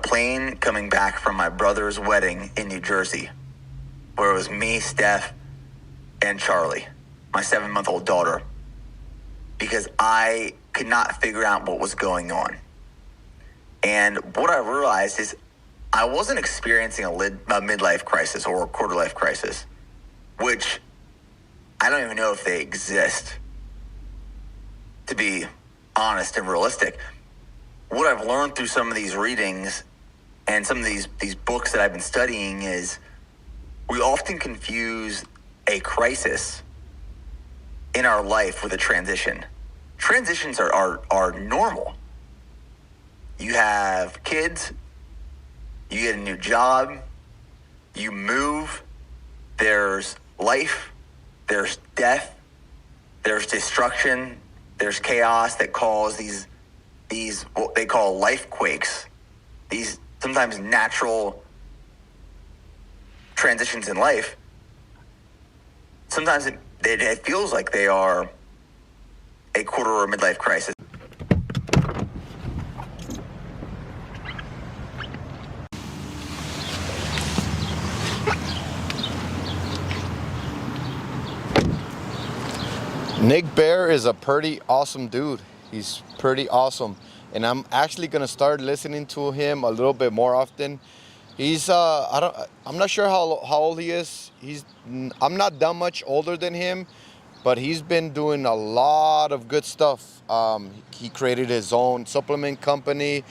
plane coming back from my brother's wedding in New Jersey, where it was me, Steph, and Charlie, my 7-month-old daughter, because I could not figure out what was going on. And what I realized is I wasn't experiencing a midlife crisis or a quarter-life crisis, which I don't even know if they exist, to be honest and realistic. What I've learned through some of these readings and some of these books that I've been studying is we often confuse a crisis in our life with a transition. Transitions are normal. You have kids, you get a new job, you move, there's life, there's death, there's destruction, there's chaos that cause these what they call life quakes, these sometimes natural transitions in life. Sometimes it feels like they are a quarter or midlife crisis. Nick Bear is a pretty awesome dude. He's pretty awesome, and I'm actually gonna start listening to him a little bit more often. He's I'm not sure how old he is. I'm not that much older than him, but he's been doing a lot of good stuff. He created his own supplement company,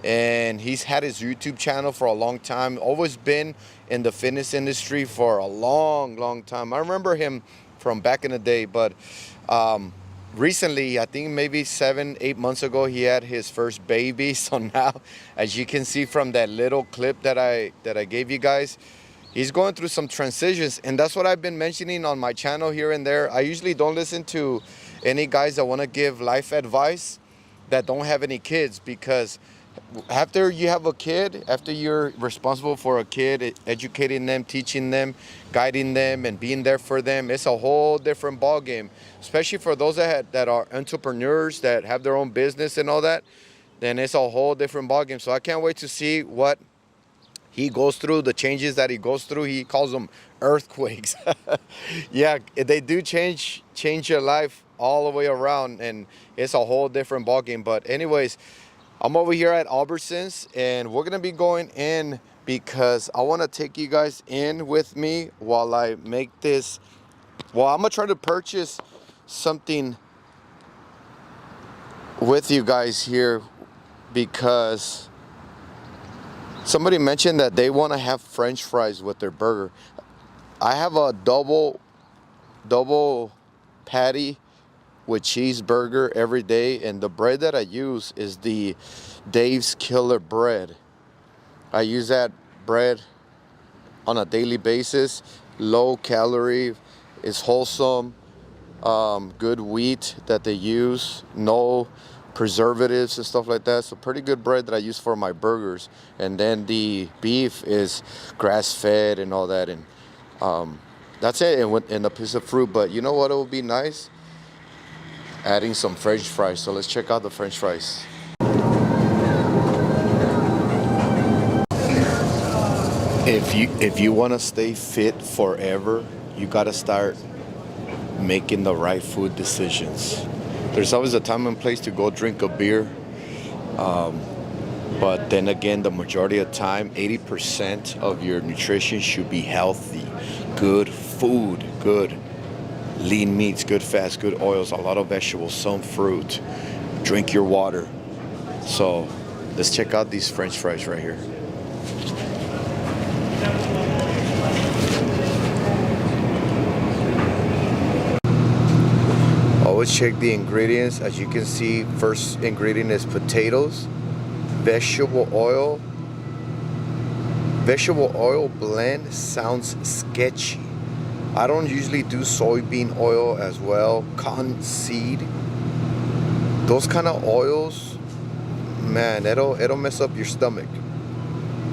and he's had his YouTube channel for a long time. Always been in the fitness industry for a long time. I remember him from back in the day, but recently, I think maybe 7-8 months ago, he had his first baby. So now, as you can see from that little clip that I gave you guys, he's going through some transitions, and that's what I've been mentioning on my channel here and there. I usually don't listen to any guys that want to give life advice that don't have any kids, because after you have a kid, after you're responsible for a kid, educating them, teaching them, guiding them, and being there for them, it's a whole different ball game. Especially for those that are entrepreneurs, that have their own business and all that, then it's a whole different ball game. So I can't wait to see what he goes through, the changes that he goes through. He calls them earthquakes. Yeah, they do change your life all the way around, and it's a whole different ball game. But anyways, I'm over here at Albertsons, and we're gonna be going in because I want to take you guys in with me while I make this. Well, I'm gonna try to purchase something with you guys here, because somebody mentioned that they want to have French fries with their burger. I have a double patty with cheeseburger every day, and the bread that I use is the Dave's Killer bread. I use that bread on a daily basis. Low calorie, it's wholesome, good wheat that they use, no preservatives and stuff like that. So pretty good bread that I use for my burgers. And then the beef is grass-fed and all that, and that's it, and a piece of fruit. But you know what, it would be nice? Adding some French fries. So let's check out the French fries. If you want to stay fit forever, you got to start making the right food decisions. There's always a time and place to go drink a beer, but then again, the majority of time, 80% of your nutrition should be healthy, good food, good lean meats, good fats, good oils, a lot of vegetables, some fruit. Drink your water. So let's check out these French fries right here. Always check the ingredients. As you can see, first ingredient is potatoes, vegetable oil. Vegetable oil blend sounds sketchy. I don't usually do soybean oil as well, cotton seed. Those kind of oils, man, it'll mess up your stomach.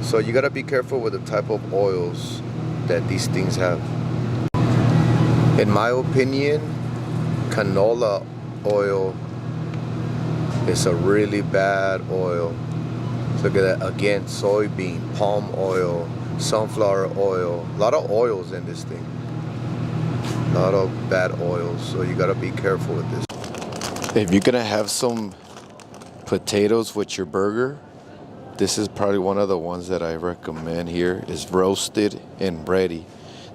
So you gotta be careful with the type of oils that these things have. In my opinion, canola oil is a really bad oil. Look at that. Again, soybean, palm oil, sunflower oil. A lot of oils in this thing. A lot of bad oils, so you gotta be careful with this. If you're gonna have some potatoes with your burger, this is probably one of the ones that I recommend here. Is roasted and ready.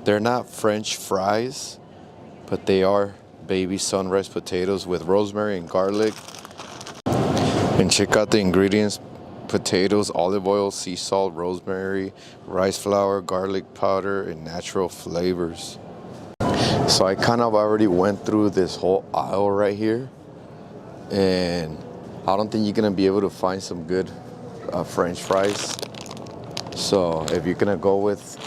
They're not French fries, but they are baby sunrise potatoes with rosemary and garlic. And check out the ingredients: potatoes, olive oil, sea salt, rosemary, rice flour, garlic powder, and natural flavors. So I kind of already went through this whole aisle right here, and I don't think you're gonna be able to find some good French fries. So if you're gonna go with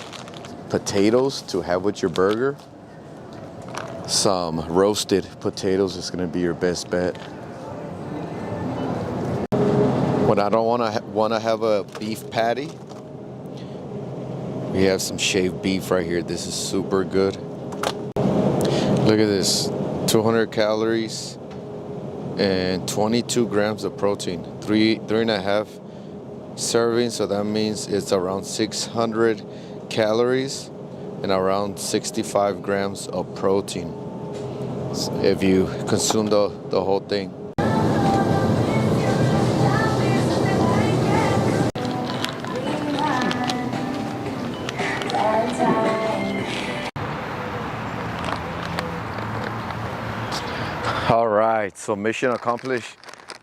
potatoes to have with your burger, some roasted potatoes is gonna be your best bet. When I don't wanna have a beef patty, we have some shaved beef right here. This is super good. Look at this, 200 calories and 22 grams of protein, three and a half servings. So that means it's around 600 calories and around 65 grams of protein if you consume the whole thing. All right, so mission accomplished.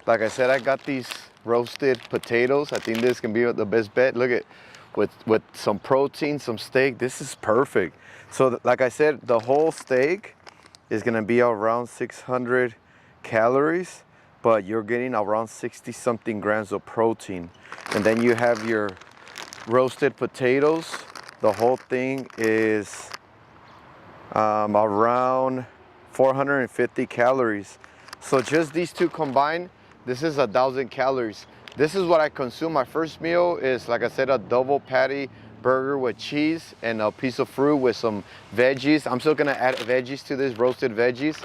Like I said, I got these roasted potatoes. I think this can be the best bet. Look at, with some protein, some steak, this is perfect. So like I said, the whole steak is gonna be around 600 calories, but you're getting around 60 something grams of protein. And then you have your roasted potatoes. The whole thing is around 450 calories. So just these two combined, this is 1,000 calories. This is what I consume. My first meal is, like I said, a double patty burger with cheese and a piece of fruit with some veggies. I'm still gonna add veggies to this, roasted veggies.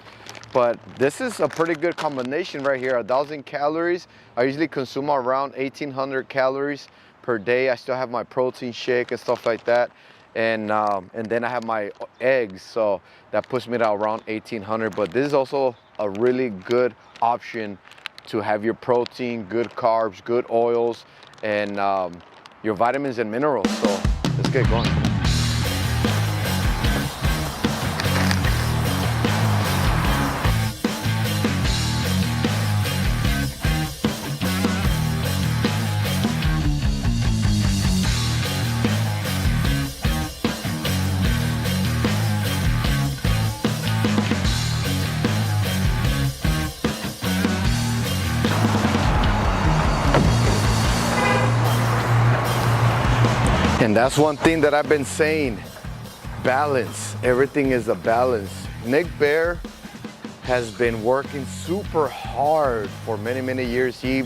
But this is a pretty good combination right here. 1,000 calories. I usually consume around 1,800 calories per day. I still have my protein shake and stuff like that. And then I have my eggs, so that puts me at around 1,800. But this is also a really good option to have your protein, good carbs, good oils, and your vitamins and minerals. So let's get going. And that's one thing that I've been saying, balance. Everything is a balance. Nick Bear has been working super hard for many, many years. He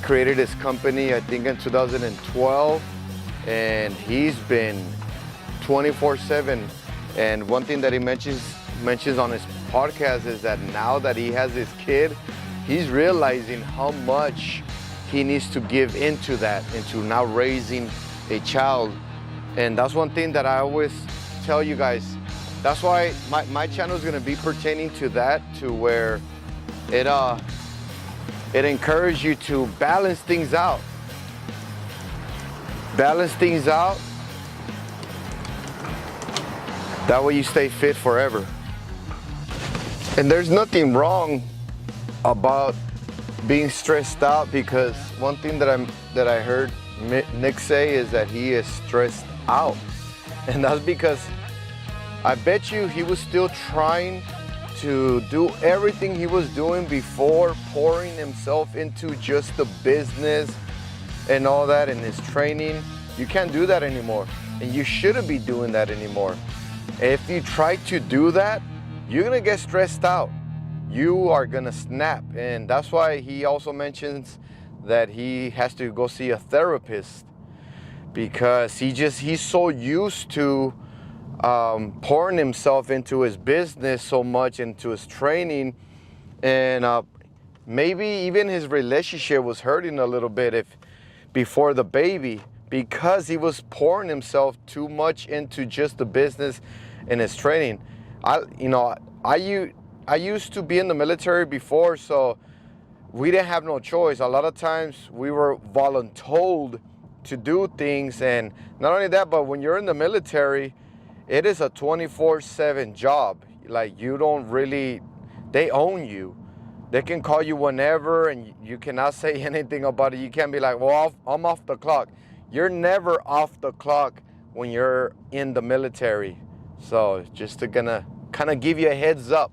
created his company, I think in 2012, and he's been 24/7. And one thing that he mentions on his podcast is that now that he has his kid, he's realizing how much he needs to give into that, into now raising a child. And that's one thing that I always tell you guys. That's why my channel is going to be pertaining to that, to where it encourages you to balance things out. Balance things out. That way you stay fit forever. And there's nothing wrong about being stressed out, because one thing that I heard Nick say is that he is stressed out. And that's because I bet you he was still trying to do everything he was doing before, pouring himself into just the business and all that and his training. You can't do that anymore, and you shouldn't be doing that anymore. If you try to do that, you're gonna get stressed out. You are gonna snap. And that's why he also mentions that he has to go see a therapist, because he's so used to pouring himself into his business so much, into his training, and maybe even his relationship was hurting a little bit, before the baby because he was pouring himself too much into just the business and his training. I used to be in the military before, so we didn't have no choice. A lot of times we were voluntold to do things, and not only that, but when you're in the military, it is a 24/7 job. Like, you don't really, they own you. They can call you whenever, and you cannot say anything about it. You can't be like, well, I'm off the clock. You're never off the clock when you're in the military. So just to gonna kind of give you a heads up.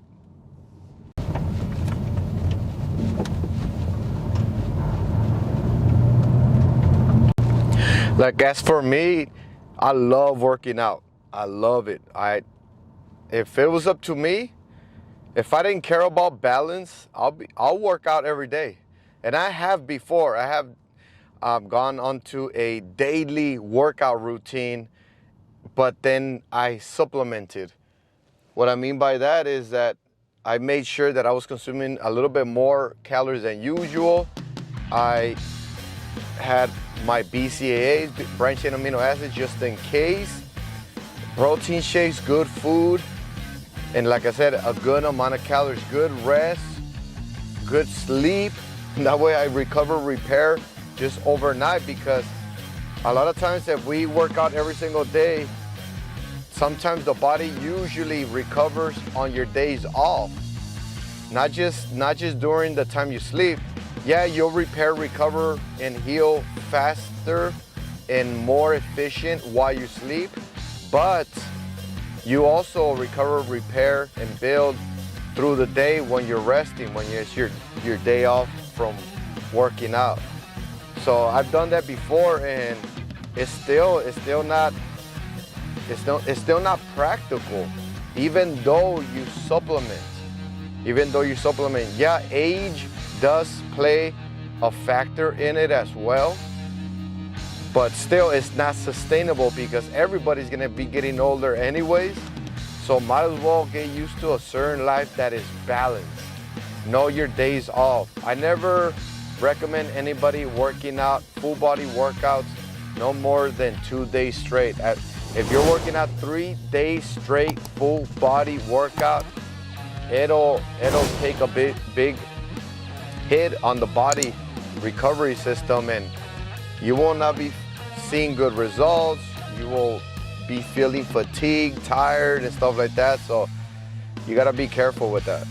Like, as for me, I love working out. I love it. If it was up to me, if I didn't care about balance, I'll work out every day. And I have before. I have gone onto a daily workout routine, but then I supplemented. What I mean by that is that I made sure that I was consuming a little bit more calories than usual. I had my BCAAs, branched chain amino acids, just in case. Protein shakes, good food, and like I said, a good amount of calories, good rest, good sleep. That way I recover, repair just overnight, because a lot of times if we work out every single day, sometimes the body usually recovers on your days off. Not just during the time you sleep. Yeah, you'll repair, recover, and heal faster and more efficient while you sleep, but you also recover, repair, and build through the day when you're resting, when it's your day off from working out. So I've done that before, and it's still not practical, even though you supplement. Yeah, age does play a factor in it as well, but still it's not sustainable because everybody's gonna be getting older anyways. So might as well get used to a certain life that is balanced. Know your days off. I never recommend anybody working out full body workouts no more than 2 days straight. If you're working out 3 days straight full body workout, it'll take a big hit on the body recovery system, and you will not be seeing good results. You will be feeling fatigued, tired, and stuff like that. So you gotta be careful with that.